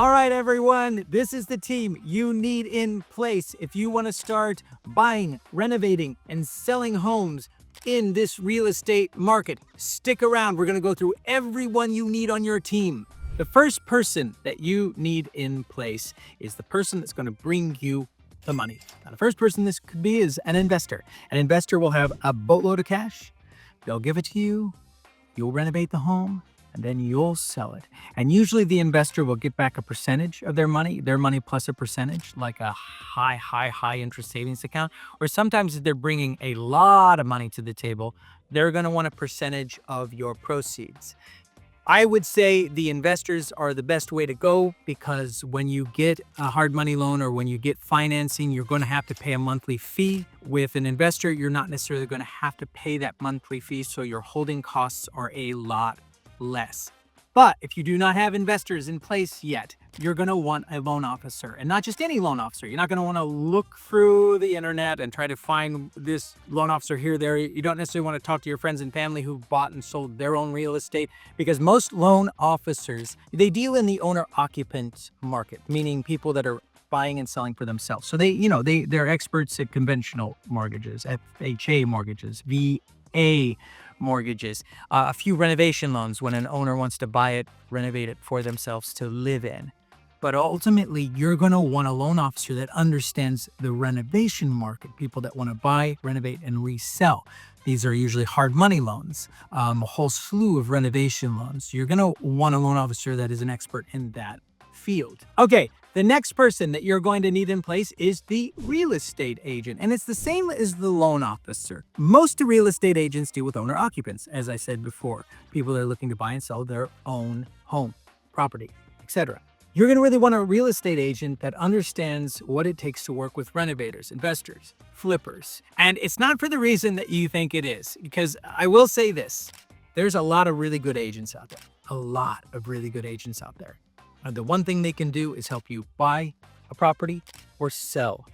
All right, everyone, this is the team you need in place if you want to start buying, renovating, and selling homes in this real estate market. Stick around. We're going to go through everyone you need on your team. The first person that you need in place is the person that's going to bring you the money. Now, the first person this could be is an investor. An investor will have a boatload of cash. They'll give it to you. You'll renovate the home, and then you'll sell it. And usually the investor will get back a percentage of their money plus a percentage, like a high interest savings account. Or sometimes if they're bringing a lot of money to the table, they're going to want a percentage of your proceeds. I would say the investors are the best way to go because when you get a hard money loan or when you get financing, you're going to have to pay a monthly fee. With an investor, you're not necessarily going to have to pay that monthly fee, so your holding costs are a lot less. But if you do not have investors in place yet, you're going to want a loan officer, and not just any loan officer. You're not going to want to look through the internet and try to find this loan officer here, there. You don't necessarily want to talk to your friends and family who bought and sold their own real estate, because most loan officers, they deal in the owner-occupant market, meaning people that are buying and selling for themselves. So they're experts at conventional mortgages, FHA mortgages, VA mortgages, a few renovation loans when an owner wants to buy it, renovate it for themselves to live in. But ultimately, you're going to want a loan officer that understands the renovation market, people that want to buy, renovate, and resell. These are usually hard money loans, a whole slew of renovation loans. You're going to want a loan officer that is an expert in that field. Okay, the next person that you're going to need in place is the real estate agent. And it's the same as the loan officer. Most real estate agents deal with owner occupants, as I said before, people that are looking to buy and sell their own home, property, etc. You're going to really want a real estate agent that understands what it takes to work with renovators, investors, flippers. And it's not for the reason that you think it is, because I will say this, there's a lot of really good agents out there, And the one thing they can do is help you buy a property or sell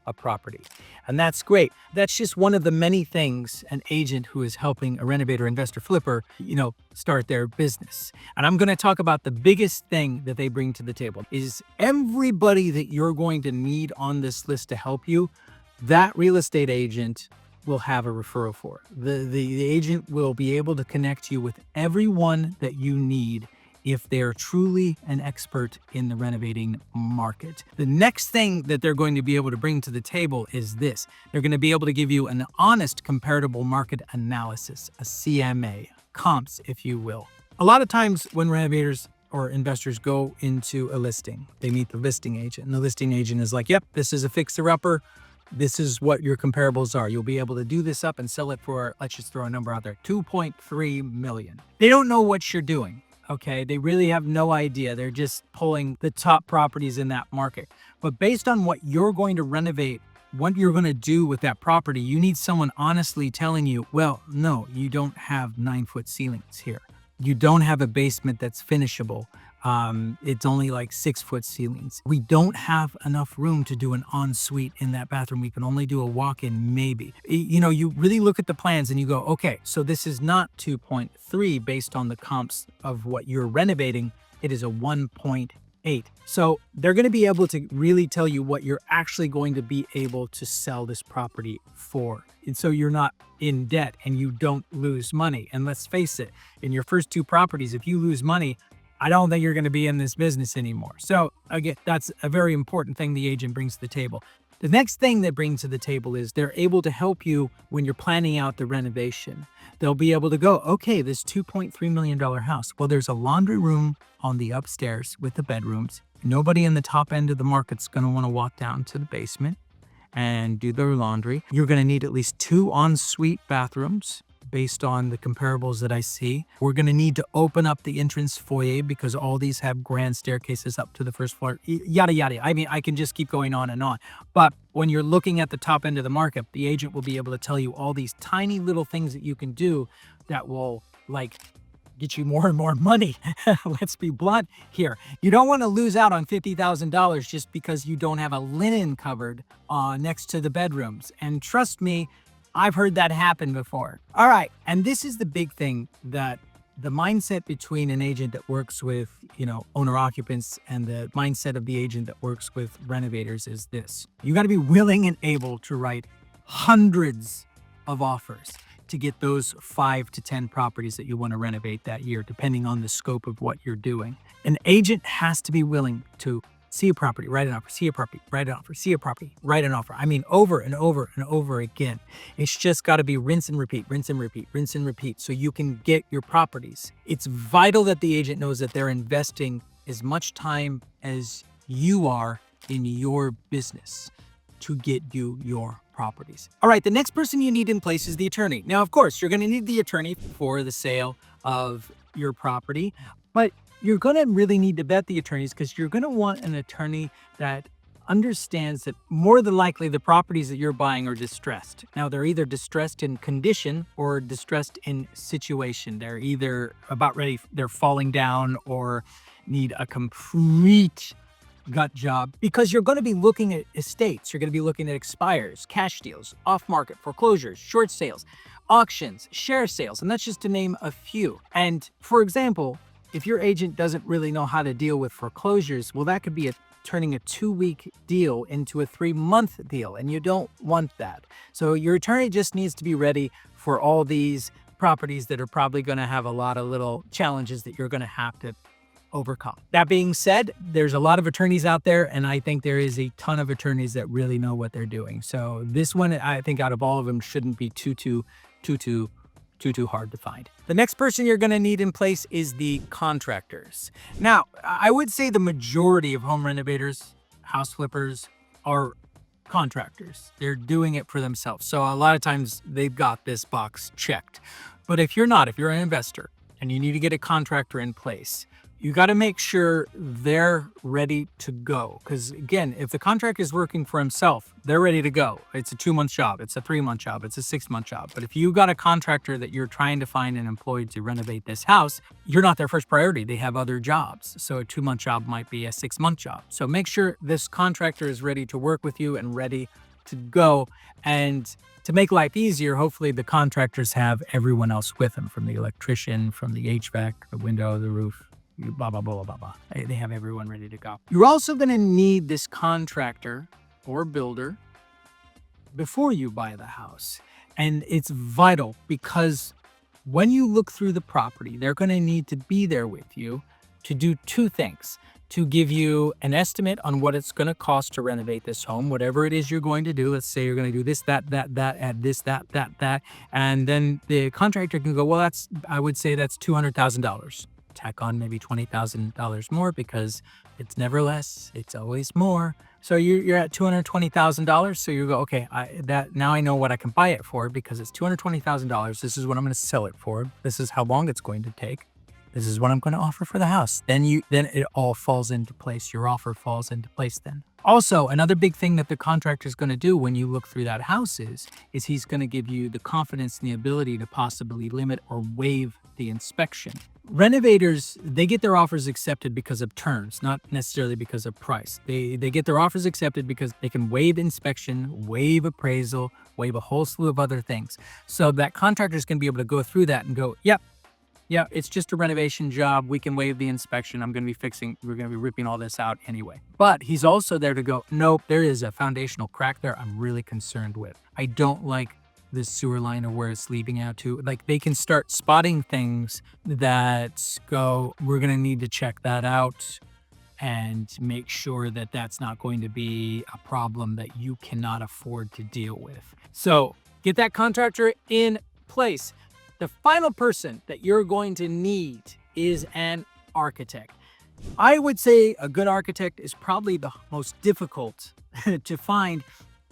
a property. And that's great. That's just one of the many things an agent who is helping a renovator, investor, flipper, start their business. And I'm going to talk about the biggest thing that they bring to the table is everybody that you're going to need on this list to help you, that real estate agent will have a referral for. The agent will be able to connect you with everyone that you need if they're truly an expert in the renovating market. The next thing that they're going to be able to bring to the table is this. They're going to be able to give you an honest comparable market analysis, a CMA, comps, if you will. A lot of times when renovators or investors go into a listing, they meet the listing agent, and the listing agent is like, yep, this is a fixer-upper. This is what your comparables are. You'll be able to do this up and sell it for, let's just throw a number out there, $2.3 million. They don't know what you're doing. Okay, they really have no idea. They're just pulling the top properties in that market. But based on what you're going to renovate, what you're going to do with that property, you need someone honestly telling you, well, no, you don't have 9-foot ceilings here. You don't have a basement that's finishable. It's only like 6-foot ceilings. We don't have enough room to do an ensuite in that bathroom. We can only do a walk-in maybe. You really look at the plans and you go, okay, so this is not 2.3 based on the comps of what you're renovating. It is a 1.8. So they're going to be able to really tell you what you're actually going to be able to sell this property for. And so you're not in debt and you don't lose money. And let's face it, in your first 2 properties, if you lose money, I don't think you're going to be in this business anymore. So again, that's a very important thing the agent brings to the table. The next thing they bring to the table is they're able to help you when you're planning out the renovation. They'll be able to go, okay, this $2.3 million house. Well, there's a laundry room on the upstairs with the bedrooms. Nobody in the top end of the market's going to want to walk down to the basement and do their laundry. You're going to need at least 2 ensuite bathrooms based on the comparables that I see. We're going to need to open up the entrance foyer because all these have grand staircases up to the first floor, yada, yada. I mean, I can just keep going on and on. But when you're looking at the top end of the market, the agent will be able to tell you all these tiny little things that you can do that will get you more and more money. Let's be blunt here. You don't want to lose out on $50,000 just because you don't have a linen cupboard next to the bedrooms. And trust me, I've heard that happen before. All right, and this is the big thing that the mindset between an agent that works with, owner occupants and the mindset of the agent that works with renovators is this. You got to be willing and able to write hundreds of offers to get those 5 to 10 properties that you want to renovate that year, depending on the scope of what you're doing. An agent has to be willing to see a property, write an offer, see a property, write an offer, see a property, write an offer. I mean, over and over and over again. It's just got to be rinse and repeat, rinse and repeat, rinse and repeat so you can get your properties. It's vital that the agent knows that they're investing as much time as you are in your business to get you your properties. All right, the next person you need in place is the attorney. Now, of course, you're going to need the attorney for the sale of your property, but you're going to really need to vet the attorneys because you're going to want an attorney that understands that more than likely the properties that you're buying are distressed. Now, they're either distressed in condition or distressed in situation. They're either about ready, they're falling down, or need a complete gut job, because you're going to be looking at estates. You're going to be looking at expires, cash deals, off-market foreclosures, short sales, auctions, share sales, and that's just to name a few. And for example, if your agent doesn't really know how to deal with foreclosures, well, that could be turning a 2-week deal into a 3-month deal, and you don't want that. So your attorney just needs to be ready for all these properties that are probably going to have a lot of little challenges that you're going to have to overcome. That being said, there's a lot of attorneys out there, and I think there is a ton of attorneys that really know what they're doing. So this one, I think out of all of them, shouldn't be too hard to find. The next person you're going to need in place is the contractors. Now, I would say the majority of home renovators, house flippers, are contractors. They're doing it for themselves. So a lot of times they've got this box checked. But if you're not, if you're an investor and you need to get a contractor in place, you got to make sure they're ready to go. Because again, if the contractor is working for himself, they're ready to go. It's a 2-month job. It's a 3-month job. It's a 6-month job. But if you got a contractor that you're trying to find and employ to renovate this house, you're not their first priority. They have other jobs. So a 2-month job might be a 6-month job. So make sure this contractor is ready to work with you and ready to go. And to make life easier, hopefully the contractors have everyone else with them, from the electrician, from the HVAC, the window, the roof, blah, blah, blah, blah, blah. They have everyone ready to go. You're also going to need this contractor or builder before you buy the house. And it's vital because when you look through the property, they're going to need to be there with you to do 2 things. To give you an estimate on what it's going to cost to renovate this home, whatever it is you're going to do. Let's say you're going to do this, that, add this, that. And then the contractor can go, well, I would say that's $200,000. Tack on maybe $20,000 more, because it's never less, it's always more. So you're at $220,000. So you go, okay, now I know what I can buy it for, because it's $220,000. This is what I'm going to sell it for. This is how long it's going to take. This is what I'm going to offer for the house. Then it all falls into place. Your offer falls into place then. Also, another big thing that the contractor is going to do when you look through that house is he's going to give you the confidence and the ability to possibly limit or waive the inspection. Renovators, they get their offers accepted because of terms, not necessarily because of price. They get their offers accepted because they can waive inspection, waive appraisal, waive a whole slew of other things. So that contractor is going to be able to go through that and go, yep, yeah, it's just a renovation job. We can waive the inspection. we're going to be ripping all this out anyway. But he's also there to go, nope, there is a foundational crack there I'm really concerned with. I don't like this sewer line or where it's leading out to. Like, they can start spotting things that go, we're going to need to check that out and make sure that that's not going to be a problem that you cannot afford to deal with. So get that contractor in place. The final person that you're going to need is an architect. I would say a good architect is probably the most difficult to find,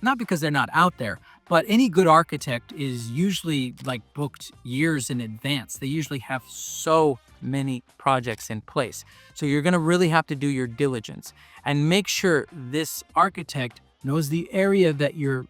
not because they're not out there, but any good architect is usually like booked years in advance. They usually have so many projects in place. So you're going to really have to do your diligence and make sure this architect knows the area that you're,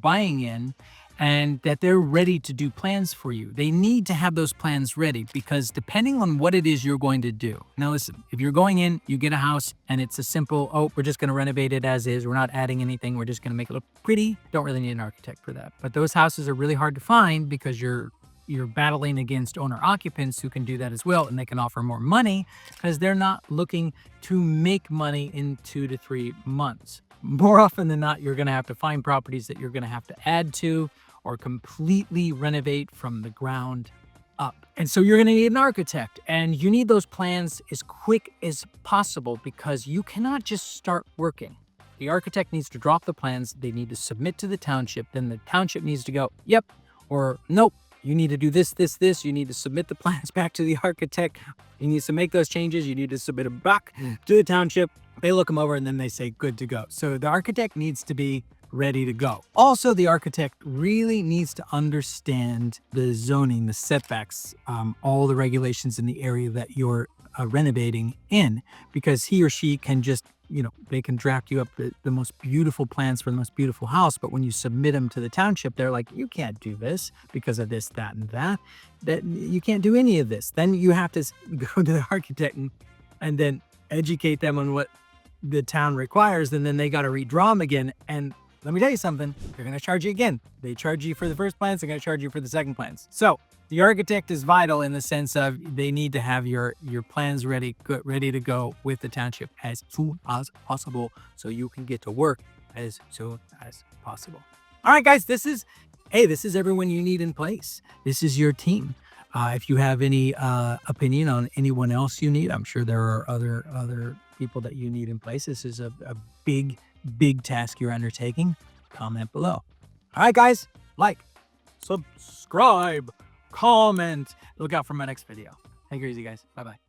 buying in, and that they're ready to do plans for you. They need to have those plans ready, because depending on what it is you're going to do. Now listen, if you're going in, you get a house and it's a simple, we're just going to renovate it as is. We're not adding anything. We're just going to make it look pretty. Don't really need an architect for that. But those houses are really hard to find because you're you're battling against owner occupants who can do that as well, and they can offer more money because they're not looking to make money in 2 to 3 months. More often than not, you're going to have to find properties that you're going to have to add to or completely renovate from the ground up. And so you're going to need an architect, and you need those plans as quick as possible because you cannot just start working. The architect needs to drop the plans. They need to submit to the township. Then the township needs to go, yep, or nope, you need to do this, this, this. You need to submit the plans back to the architect. He needs to make those changes. You need to submit them back to the township. They look them over and then they say, good to go. So the architect needs to be ready to go. Also, the architect really needs to understand the zoning, the setbacks, all the regulations in the area that you're renovating in, because he or she can just, they can draft you up the most beautiful plans for the most beautiful house. But when you submit them to the township, they're like, you can't do this because of this, that, and that you can't do any of this. Then you have to go to the architect and then educate them on what the town requires. And then they got to redraw them again. And let me tell you something, they're going to charge you again. They charge you for the first plans, they're going to charge you for the second plans. So the architect is vital in the sense of they need to have your plans ready to go with the township as soon as possible so you can get to work as soon as possible. All right, guys, this is everyone you need in place. This is your team. If you have any opinion on anyone else you need, I'm sure there are other people that you need in place. This is a big task you're undertaking. Comment below. All right, guys, like, subscribe, comment. Look out for my next video. Take it easy, guys. Bye-bye.